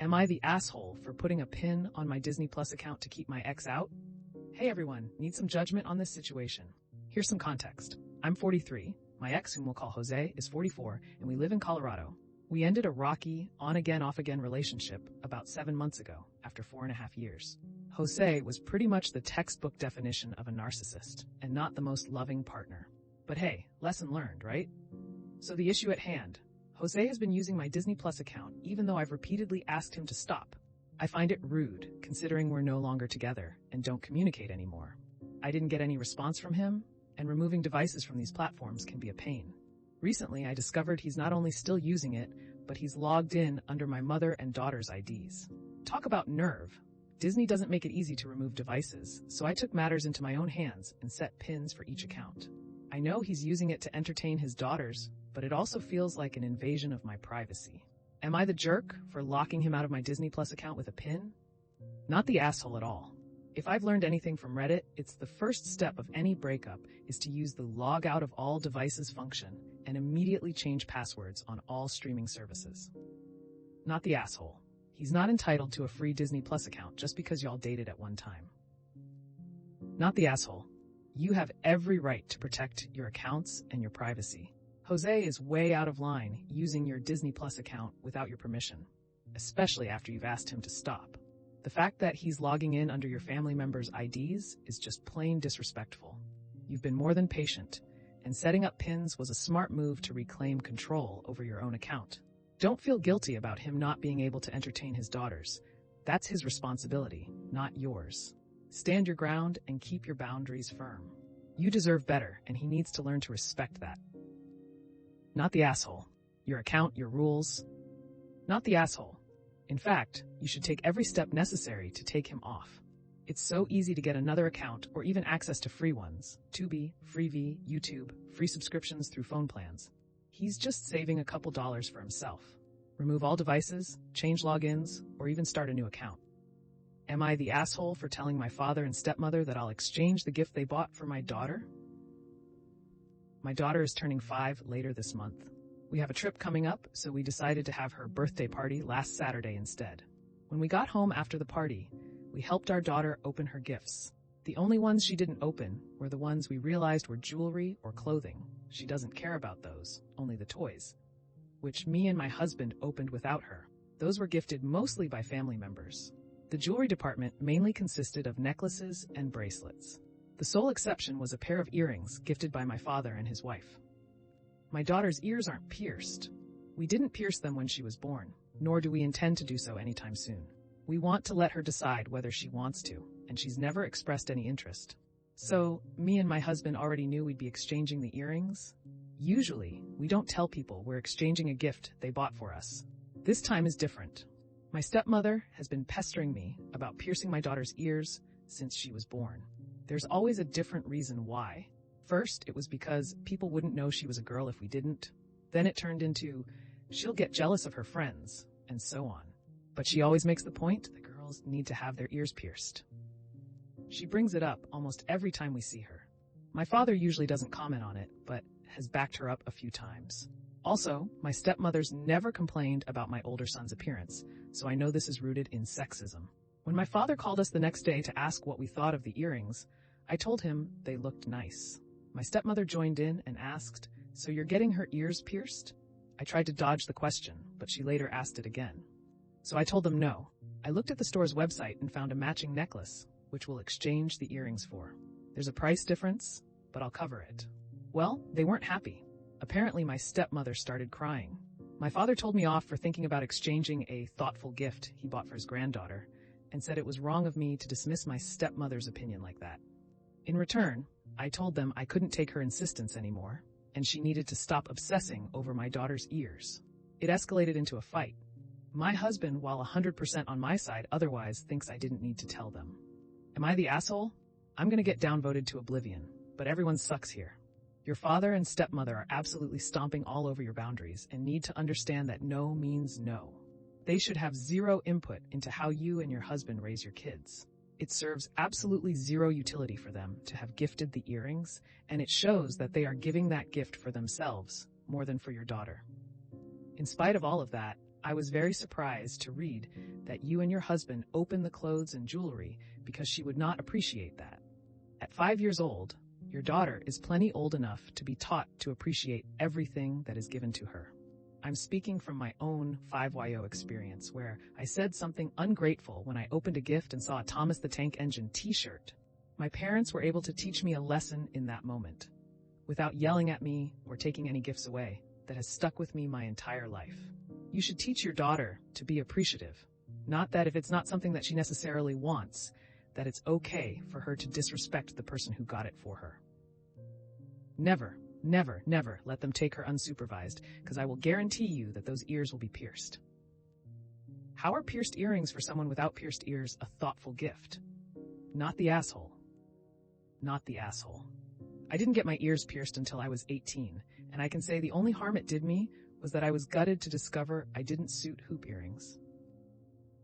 Am I the asshole for putting a pin on my Disney Plus account to keep my ex out? Hey everyone, need some judgment on this situation. Here's some context. I'm 43, my ex, whom we'll call Jose, is 44, and we live in Colorado. We ended a rocky, on-again, off-again relationship about 7 months ago, after 4.5 years. Jose was pretty much the textbook definition of a narcissist, and not the most loving partner. But hey, lesson learned, right? So the issue at hand. Jose has been using my Disney Plus account, even though I've repeatedly asked him to stop. I find it rude, considering we're no longer together and don't communicate anymore. I didn't get any response from him, and removing devices from these platforms can be a pain. Recently, I discovered he's not only still using it, but he's logged in under my mother and daughter's IDs. Talk about nerve. Disney doesn't make it easy to remove devices, so I took matters into my own hands and set pins for each account. I know he's using it to entertain his daughters, but it also feels like an invasion of my privacy. Am I the jerk for locking him out of my Disney Plus account with a pin? Not the asshole at all. If I've learned anything from Reddit, it's the first step of any breakup is to use the log out of all devices function and immediately change passwords on all streaming services. Not the asshole. He's not entitled to a free Disney Plus account just because y'all dated at one time. Not the asshole. You have every right to protect your accounts and your privacy. Jose is way out of line using your Disney Plus account without your permission, especially after you've asked him to stop. The fact that he's logging in under your family members' IDs is just plain disrespectful. You've been more than patient, and setting up pins was a smart move to reclaim control over your own account. Don't feel guilty about him not being able to entertain his daughters. That's his responsibility, not yours. Stand your ground and keep your boundaries firm. You deserve better, and he needs to learn to respect that. Not the asshole. Your account, your rules. Not the asshole. In fact, you should take every step necessary to take him off. It's so easy to get another account or even access to free ones. Tubi, Freevee, YouTube, free subscriptions through phone plans. He's just saving a couple dollars for himself. Remove all devices, change logins, or even start a new account. Am I the asshole for telling my father and stepmother that I'll exchange the gift they bought for my daughter? My daughter is turning 5 later this month. We have a trip coming up, so we decided to have her birthday party last Saturday instead. When we got home after the party, we helped our daughter open her gifts. The only ones she didn't open were the ones we realized were jewelry or clothing. She doesn't care about those, only the toys, which me and my husband opened without her. Those were gifted mostly by family members. The jewelry department mainly consisted of necklaces and bracelets. The sole exception was a pair of earrings gifted by my father and his wife. My daughter's ears aren't pierced. We didn't pierce them when she was born, nor do we intend to do so anytime soon. We want to let her decide whether she wants to, and she's never expressed any interest. So, me and my husband already knew we'd be exchanging the earrings. Usually, we don't tell people we're exchanging a gift they bought for us. This time is different. My stepmother has been pestering me about piercing my daughter's ears since she was born. There's always a different reason why. First, it was because people wouldn't know she was a girl if we didn't. Then it turned into, she'll get jealous of her friends, and so on. But she always makes the point that girls need to have their ears pierced. She brings it up almost every time we see her. My father usually doesn't comment on it, but has backed her up a few times. Also, my stepmother's never complained about my older son's appearance, so I know this is rooted in sexism. When my father called us the next day to ask what we thought of the earrings, I told him they looked nice. My stepmother joined in and asked, "So you're getting her ears pierced?" I tried to dodge the question, but she later asked it again. So I told them no. I looked at the store's website and found a matching necklace, which we'll exchange the earrings for. There's a price difference, but I'll cover it. Well, they weren't happy. Apparently my stepmother started crying. My father told me off for thinking about exchanging a thoughtful gift he bought for his granddaughter, and said it was wrong of me to dismiss my stepmother's opinion like that. In return, I told them I couldn't take her insistence anymore, and she needed to stop obsessing over my daughter's ears. It escalated into a fight. My husband, while 100% on my side, otherwise thinks I didn't need to tell them. Am I the asshole? I'm gonna get downvoted to oblivion, but everyone sucks here. Your father and stepmother are absolutely stomping all over your boundaries and need to understand that no means no. They should have zero input into how you and your husband raise your kids. It serves absolutely zero utility for them to have gifted the earrings, and it shows that they are giving that gift for themselves more than for your daughter. In spite of all of that, I was very surprised to read that you and your husband opened the clothes and jewelry because she would not appreciate that. At 5 years old, your daughter is plenty old enough to be taught to appreciate everything that is given to her. I'm speaking from my own 5YO experience where I said something ungrateful when I opened a gift and saw a Thomas the Tank Engine t-shirt. My parents were able to teach me a lesson in that moment, without yelling at me or taking any gifts away, that has stuck with me my entire life. You should teach your daughter to be appreciative. Not that if it's not something that she necessarily wants, that it's okay for her to disrespect the person who got it for her. Never, never, never let them take her unsupervised, because I will guarantee you that those ears will be pierced. How are pierced earrings for someone without pierced ears a thoughtful gift? Not the asshole. Not the asshole. I didn't get my ears pierced until I was 18, and I can say the only harm it did me was that I was gutted to discover I didn't suit hoop earrings.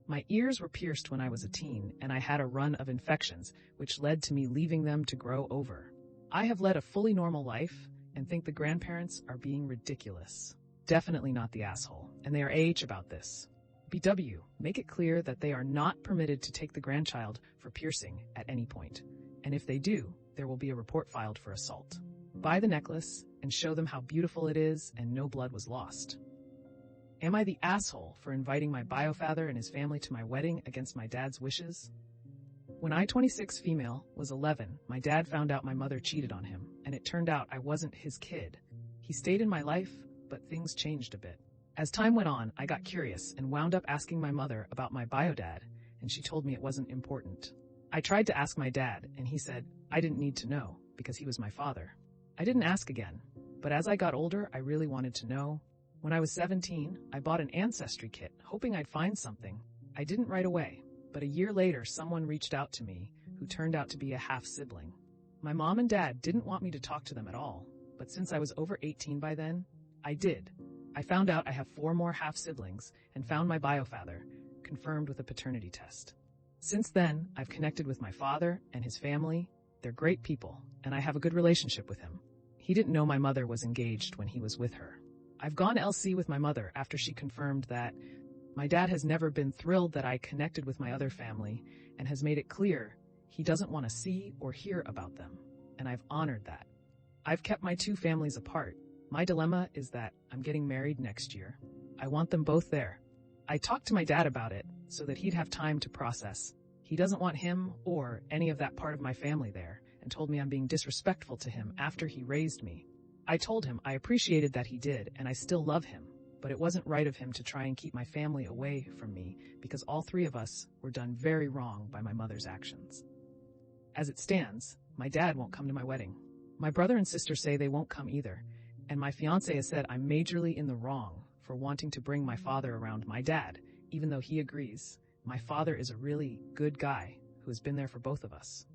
My ears were pierced when I was a teen, and I had a run of infections, which led to me leaving them to grow over. I have led a fully normal life and think the grandparents are being ridiculous. Definitely not the asshole, and they are AH about this. BW, make it clear that they are not permitted to take the grandchild for piercing at any point, and if they do, there will be a report filed for assault. Buy the necklace and show them how beautiful it is and no blood was lost. Am I the asshole for inviting my biofather and his family to my wedding against my dad's wishes? When I, 26 female, was 11, my dad found out my mother cheated on him, and it turned out I wasn't his kid. He stayed in my life, but things changed a bit. As time went on, I got curious and wound up asking my mother about my bio-dad, and she told me it wasn't important. I tried to ask my dad, and he said I didn't need to know because he was my father. I didn't ask again, but as I got older, I really wanted to know. When I was 17, I bought an ancestry kit, hoping I'd find something. I didn't right away, but a year later, someone reached out to me who turned out to be a half-sibling. My mom and dad didn't want me to talk to them at all, but since I was over 18 by then, I did. I found out I have 4 more half-siblings and found my biofather, confirmed with a paternity test. Since then, I've connected with my father and his family. They're great people, and I have a good relationship with him. He didn't know my mother was engaged when he was with her. I've gone LC with my mother after she confirmed that my dad has never been thrilled that I connected with my other family and has made it clear he doesn't want to see or hear about them, and I've honored that. I've kept my 2 families apart. My dilemma is that I'm getting married next year. I want them both there. I talked to my dad about it so that he'd have time to process. He doesn't want him or any of that part of my family there, and told me I'm being disrespectful to him after he raised me. I told him I appreciated that he did, and I still love him, but it wasn't right of him to try and keep my family away from me because all 3 of us were done very wrong by my mother's actions. As it stands, my dad won't come to my wedding. My brother and sister say they won't come either, and my fiance has said I'm majorly in the wrong for wanting to bring my father around my dad, even though he agrees. My father is a really good guy who has been there for both of us.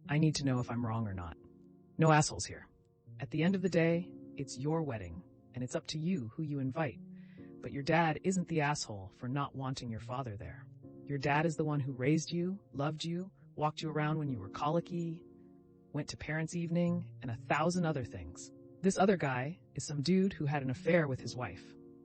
I need to know if I'm wrong or not. No assholes here. At the end of the day, it's your wedding, and it's up to you who you invite. But your dad isn't the asshole for not wanting your father there. Your dad is the one who raised you, loved you, walked you around when you were colicky, went to parents' evening, and 1,000 other things. This other guy is some dude who had an affair with his wife.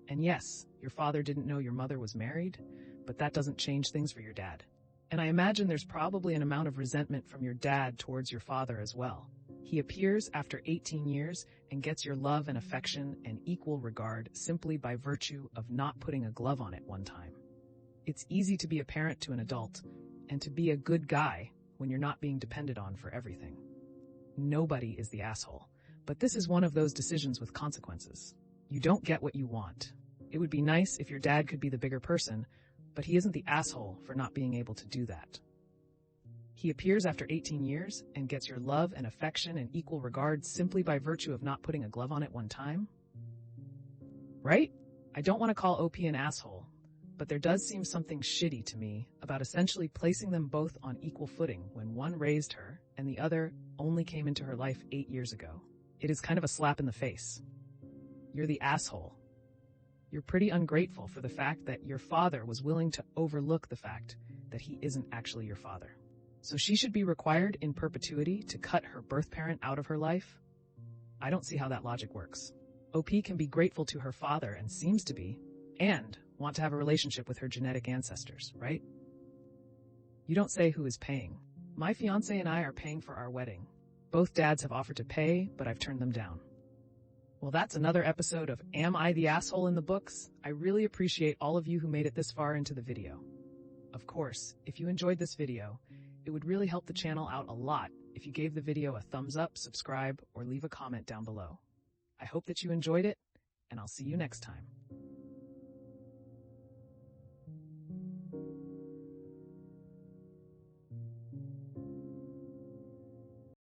And yes, your father didn't know your mother was married, but that doesn't change things for your dad. And I imagine there's probably an amount of resentment from your dad towards your father as well. He appears after 18 years and gets your love and affection and equal regard simply by virtue of not putting a glove on it one time. It's easy to be a parent to an adult and to be a good guy when you're not being depended on for everything. Nobody is the asshole, but this is one of those decisions with consequences. You don't get what you want. It would be nice if your dad could be the bigger person, but he isn't the asshole for not being able to do that. He appears after 18 years and gets your love and affection and equal regard simply by virtue of not putting a glove on it one time? Right? I don't want to call OP an asshole, but there does seem something shitty to me about essentially placing them both on equal footing when one raised her and the other only came into her life 8 years ago. It is kind of a slap in the face. You're the asshole. You're pretty ungrateful for the fact that your father was willing to overlook the fact that he isn't actually your father. So she should be required in perpetuity to cut her birth parent out of her life? I don't see how that logic works. OP can be grateful to her father and seems to be, and want to have a relationship with her genetic ancestors, right? You don't say who is paying. My fiance and I are paying for our wedding. Both dads have offered to pay, but I've turned them down. Well, that's another episode of Am I the Asshole in the books? I really appreciate all of you who made it this far into the video. Of course, if you enjoyed this video, it would really help the channel out a lot if you gave the video a thumbs up, subscribe, or leave a comment down below. I hope that you enjoyed it, and I'll see you next time.